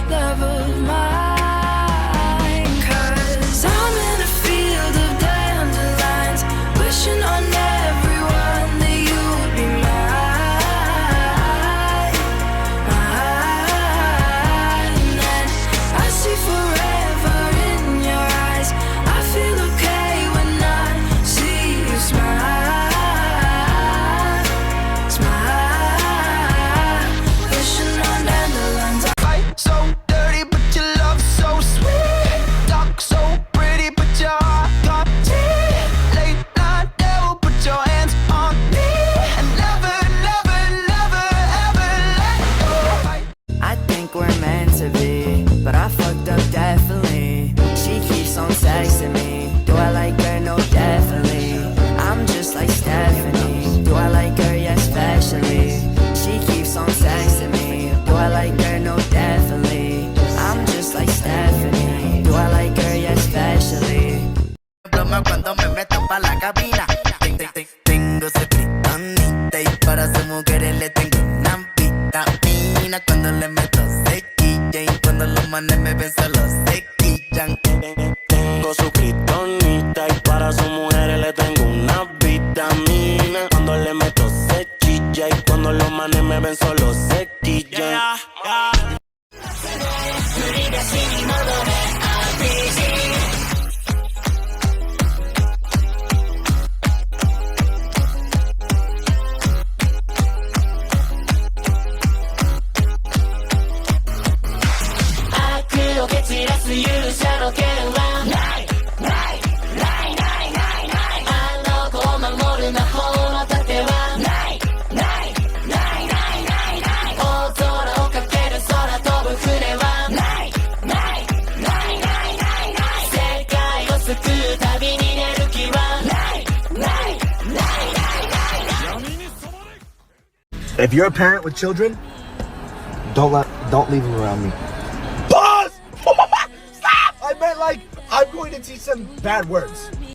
love of mine. 'Cause I'm in a field of dandelions, wishing on everyone that you would be mine, mine. And I see forever in your eyes. I feel okay when I see you smile, smile. Wishing on dandelions. So dirty, but your love so sweet. Talk so pretty, but your heart got deep. Late night devil, put your hands on me. And never, never, never, ever let go. I think we're meant to be, but I fucked up definitely. She keeps on texting me. Do I like her? No, definitely. I'm just like Stephanie. Do I like her? Yeah, especially. She keeps on texting me. Do I like her? No, definitely. I'm just like Stephanie. Do I like her? Yeah, especially. Broma cuando me meto pa' la cabina. Tengo su kriptonita y para sus mujeres le tengo una vitamina. Cuando le meto sequilla y cuando los manes me ven solo se quillan. Tengo su kriptonita y para sus mujeres le tengo una vitamina. Cuando le meto se chilla y cuando los manes me ven solo se quillan. If you're a parent with children, don't leave them around me. Pause! Stop! I meant like I'm going to teach them bad words.